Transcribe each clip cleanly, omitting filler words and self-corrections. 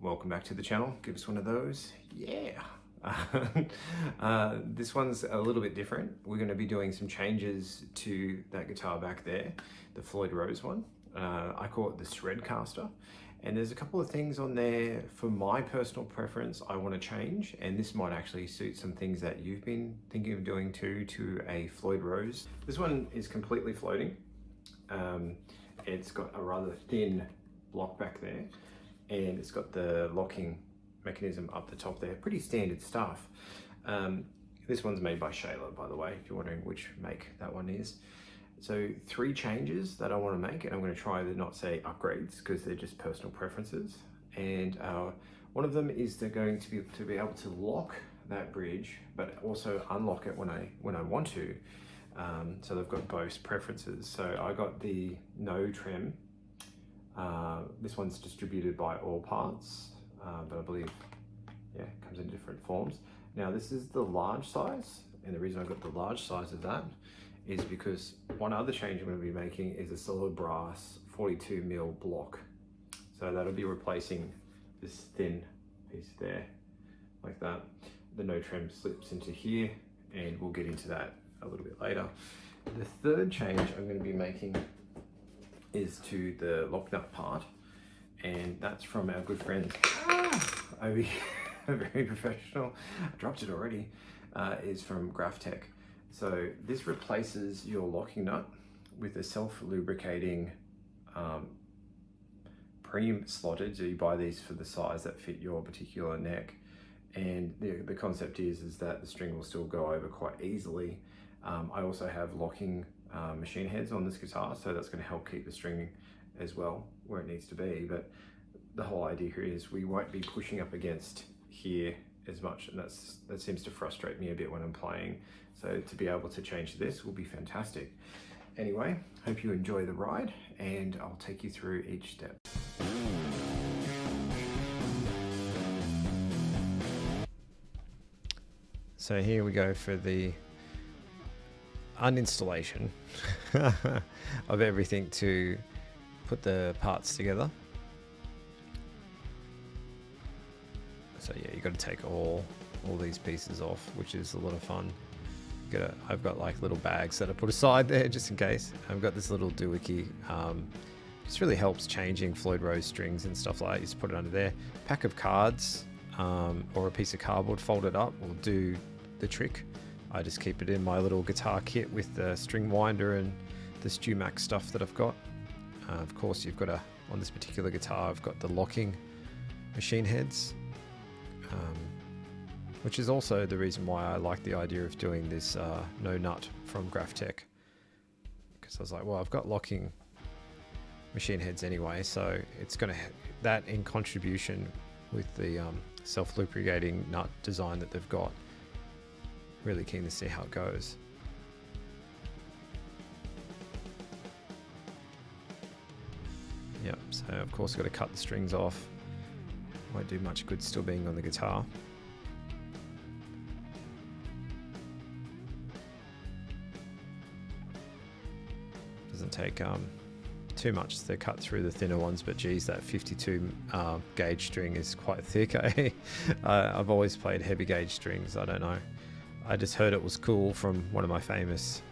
welcome back to the channel. Give us one of those. Yeah. This one's a little bit different. We're going to be doing some changes to that guitar back there, the Floyd Rose one. I call it the Shredcaster. And there's a couple of things on there for my personal preference I want to change, and this might actually suit some things that you've been thinking of doing too to a Floyd Rose. This one is completely floating. It's got a rather thin block back there, and it's got the locking mechanism up the top there. Pretty standard stuff. This one's made by Shayla, by the way, if you're wondering which make that one is. So 3 changes that I want to make, and I'm going to try to not say upgrades because they're just personal preferences. And one of them is they're going to be able to lock that bridge, but also unlock it when I want to. So they've got both preferences. So I got the no trem. This one's distributed by All Parts, but I believe, yeah, it comes in different forms. Now this is the large size, and the reason I got the large size of that is because one other change I'm going to be making is a solid brass 42mm block. So that'll be replacing this thin piece there, like that. The no trem slips into here, and we'll get into that a little bit later. The third change I'm going to be making is to the lock nut part, and that's from our good friends over here, very professional, I dropped it already, is from Graphtec. So this replaces your locking nut with a self-lubricating pre-slotted. So you buy these for the size that fit your particular neck, and the concept is that the string will still go over quite easily. I also have locking machine heads on this guitar, so that's going to help keep the string as well where it needs to be. But the whole idea here is we won't be pushing up against here as much, and that seems to frustrate me a bit when I'm playing. So to be able to change this will be fantastic. Anyway, hope you enjoy the ride, and I'll take you through each step. So here we go for the uninstallation of everything to put the parts together. So yeah, you got to take all these pieces off, which is a lot of fun. I've got like little bags that I put aside there just in case. I've got this little doohickey. Just really helps changing Floyd Rose strings and stuff like that. You just put it under there. Pack of cards or a piece of cardboard folded up will do the trick. I just keep it in my little guitar kit with the string winder and the StewMac stuff that I've got. Of course, you've got on this particular guitar, I've got the locking machine heads, which is also the reason why I like the idea of doing this no nut from Graphtec, because I was like, well, I've got locking machine heads anyway, so it's going to that in contribution with the self-lubricating nut design that they've got. Really keen to see how it goes. Yep, so of course I've got to cut the strings off. Won't do much good still being on the guitar. Doesn't take too much to cut through the thinner ones, but geez, that 52 gauge string is quite thick. I've always played heavy gauge strings, I don't know. I just heard it was cool from one of my famous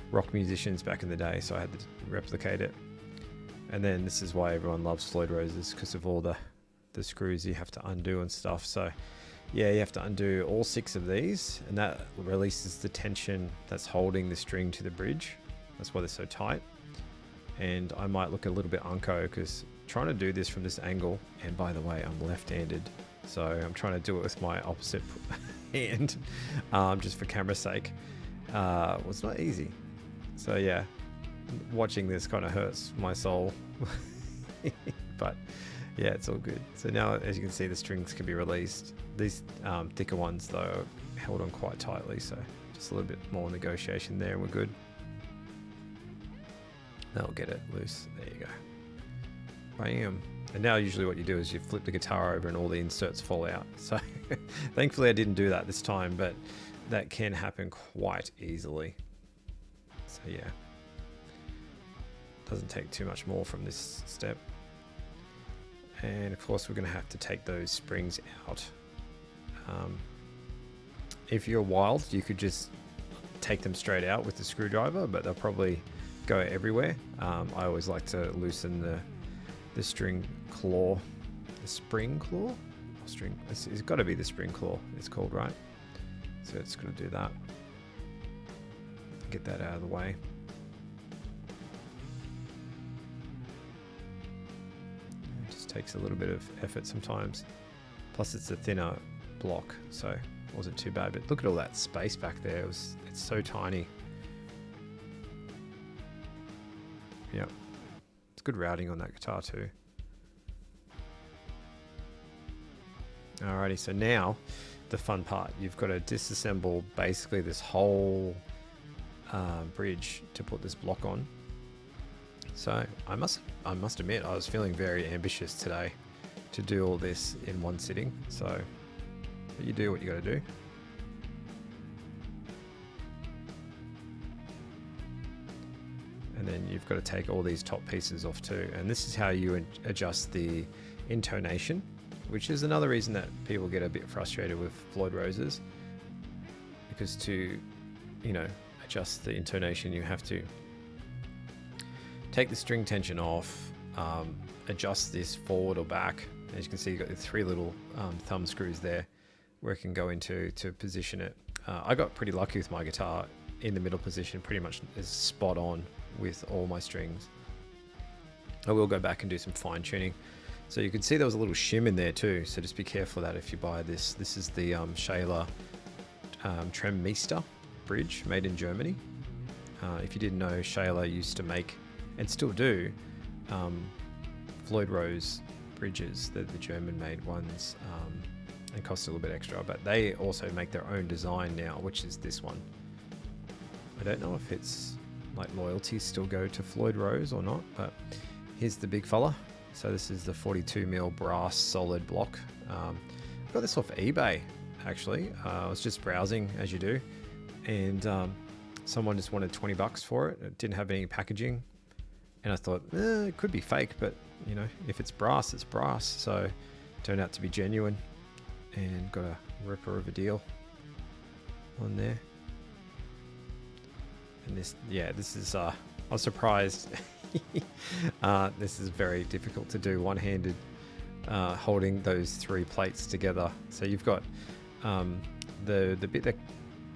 rock musicians back in the day, so I had to replicate it. And then this is why everyone loves Floyd Roses, because of all the screws you have to undo and stuff. So yeah, you have to undo all 6 of these, and that releases the tension that's holding the string to the bridge. That's why they're so tight. And I might look a little bit unco because trying to do this from this angle, and by the way, I'm left-handed, so I'm trying to do it with my opposite hand, just for camera's sake. Was not easy. So yeah, watching this kind of hurts my soul. But yeah, it's all good. So now, as you can see, the strings can be released. These thicker ones though are held on quite tightly, so just a little bit more negotiation there and we're good. That'll get it loose. There you go. Bam. And now usually what you do is you flip the guitar over and all the inserts fall out. So thankfully I didn't do that this time, but that can happen quite easily. So yeah, doesn't take too much more from this step. And of course we're going to have to take those springs out. If you're wild, you could just take them straight out with the screwdriver, but they'll probably go everywhere. I always like to loosen the string claw, the spring claw? It's got to be the spring claw, it's called, right? So it's going to do that. Get that out of the way. It just takes a little bit of effort sometimes. Plus it's a thinner block, so it wasn't too bad. But look at all that space back there. It's so tiny. Yeah, it's good routing on that guitar too. Alrighty, so now the fun part. You've got to disassemble basically this whole bridge to put this block on. So I must admit, I was feeling very ambitious today to do all this in one sitting. So you do what you got to do. And then you've got to take all these top pieces off too. And this is how you adjust the intonation, which is another reason that people get a bit frustrated with Floyd Roses, because to, you know, adjust the intonation, you have to take the string tension off, adjust this forward or back. As you can see, you've got the three little thumb screws there where it can go into to position it. I got pretty lucky with my guitar. In the middle position pretty much is spot on with all my strings. I will go back and do some fine tuning. So you can see there was a little shim in there too, so just be careful of that if you buy this. This is the Shaler Tremolo bridge made in Germany. If you didn't know, Shaler used to make, and still do, Floyd Rose bridges, the German made ones, and cost a little bit extra, but they also make their own design now, which is this one. I don't know if it's like loyalties still go to Floyd Rose or not, but here's the big fella. So this is the 42mm brass solid block. I got this off eBay actually. I was just browsing as you do, and someone just wanted 20 bucks for it. It didn't have any packaging, and I thought it could be fake, but you know, if it's brass, it's brass. So it turned out to be genuine, and got a ripper of a deal on there. And this, yeah, this is I was surprised. This is very difficult to do one-handed, holding those three plates together. So you've got the bit that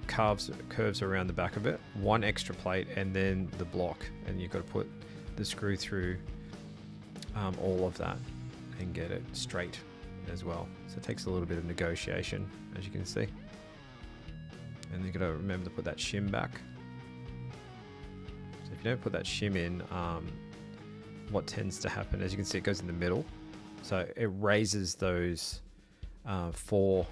curves around the back of it, one extra plate, and then the block, and you've got to put the screw through all of that and get it straight as well. So it takes a little bit of negotiation, as you can see. And you've got to remember to put that shim back. So if you don't put that shim in, what tends to happen, as you can see, it goes in the middle. So it raises those four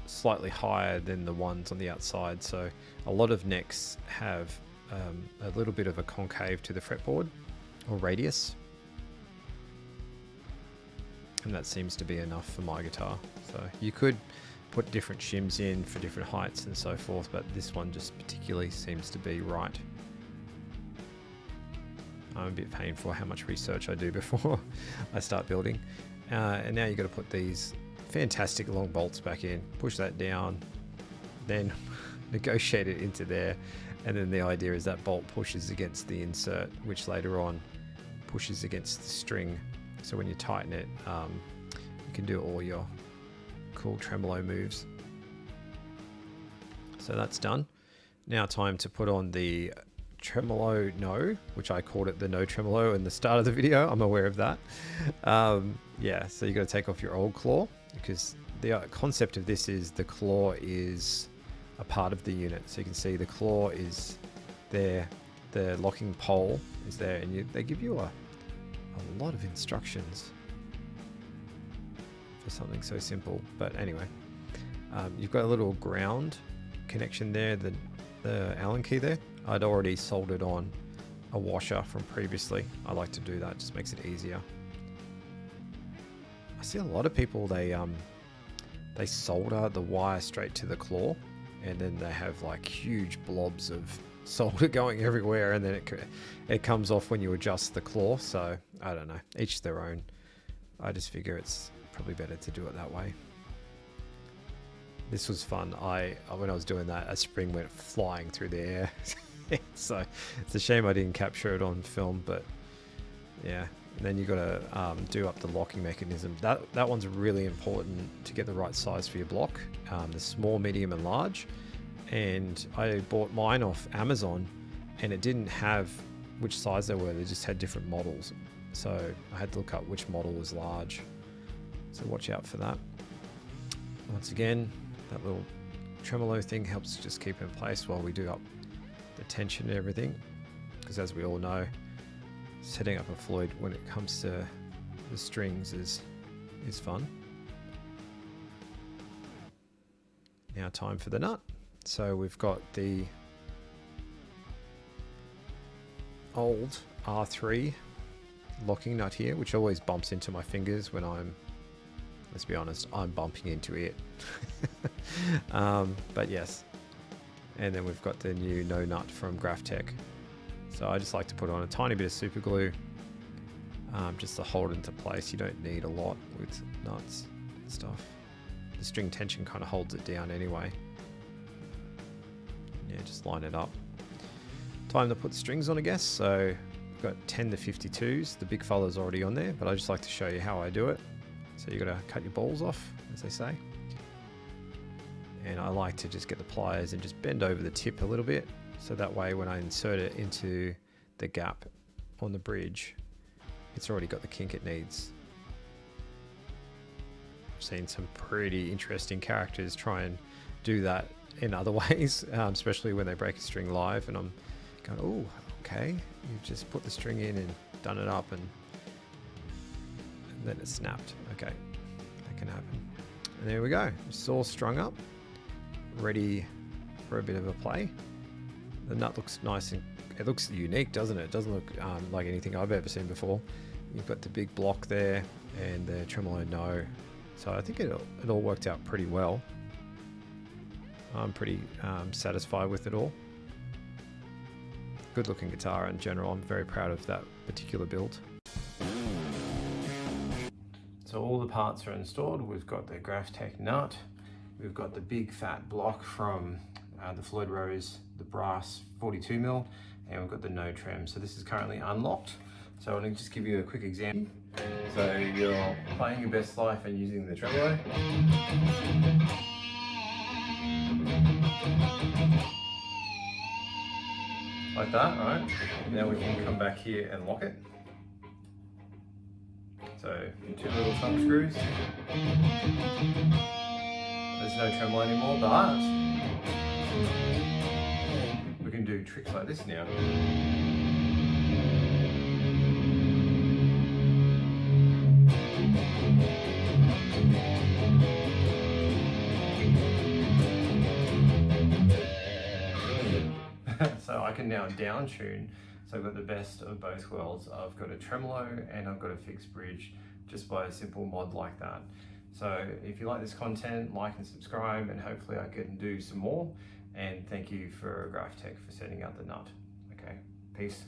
slightly higher than the ones on the outside. So a lot of necks have a little bit of a concave to the fretboard or radius. And that seems to be enough for my guitar. So you could put different shims in for different heights and so forth, but this one just particularly seems to be right. I'm a bit painful how much research I do before I start building. And now you've got to put these fantastic long bolts back in, push that down, then negotiate it into there. And then the idea is that bolt pushes against the insert, which later on pushes against the string. So when you tighten it, you can do all your cool tremolo moves. So that's done. Now time to put on the Tremol-no, which I called it the no tremolo in the start of the video. I'm aware of that. Yeah, so you got to take off your old claw, because the concept of this is the claw is a part of the unit. So you can see the claw is there, the locking pole is there, and they give you a lot of instructions for something so simple. But anyway, you've got a little ground connection there, the Allen key there. I'd already soldered on a washer from previously. I like to do that, just makes it easier. I see a lot of people, they solder the wire straight to the claw, and then they have like huge blobs of solder going everywhere, and then it comes off when you adjust the claw. So I don't know, each their own. I just figure it's probably better to do it that way. This was fun. When I was doing that, a spring went flying through the air. So it's a shame I didn't capture it on film, but yeah. And then you got to do up the locking mechanism. That one's really important to get the right size for your block. The small, medium, and large. And I bought mine off Amazon, and it didn't have which size they were. They just had different models. So I had to look up which model was large. So watch out for that. Once again, that little tremolo thing helps just keep it in place while we do up the tension and everything. Because as we all know, setting up a Floyd when it comes to the strings is fun. Now time for the nut. So we've got the old R3 locking nut here, which always bumps into my fingers when let's be honest, I'm bumping into it. But yes. And then we've got the new no nut from Graphtec. So I just like to put on a tiny bit of super glue just to hold it into place. You don't need a lot with nuts and stuff. The string tension kind of holds it down anyway. Yeah, just line it up. Time to put the strings on, I guess. So we've got 10 to 52s. The big fella's already on there, but I just like to show you how I do it. So you got to cut your balls off, as they say. And I like to just get the pliers and just bend over the tip a little bit. So that way when I insert it into the gap on the bridge, it's already got the kink it needs. I've seen some pretty interesting characters try and do that in other ways, especially when they break a string live, and I'm going, oh, okay, you just put the string in and done it up and then it snapped. Okay, that can happen. And there we go, it's all strung up, ready for a bit of a play. The nut looks nice and it looks unique, doesn't it? It doesn't look like anything I've ever seen before. You've got the big block there and the Tremol-no. So I think it all worked out pretty well. I'm pretty satisfied with it all. Good looking guitar in general. I'm very proud of that particular build. So all the parts are installed. We've got the Graphtec nut. We've got the big fat block from the Floyd Rose, the brass 42mm, and we've got the no trem. So this is currently unlocked. So I'm going to just give you a quick example. So you're playing your best life and using the tremolo. Like that, right? Now we can come back here and lock it. So two little thumb screws. There's no tremolo anymore, but we can do tricks like this now. So I can now down tune. So I've got the best of both worlds. I've got a tremolo and I've got a fixed bridge just by a simple mod like that. So if you like this content, like and subscribe, and hopefully I can do some more. And thank you for Graphtec for setting out the nut. Okay, peace.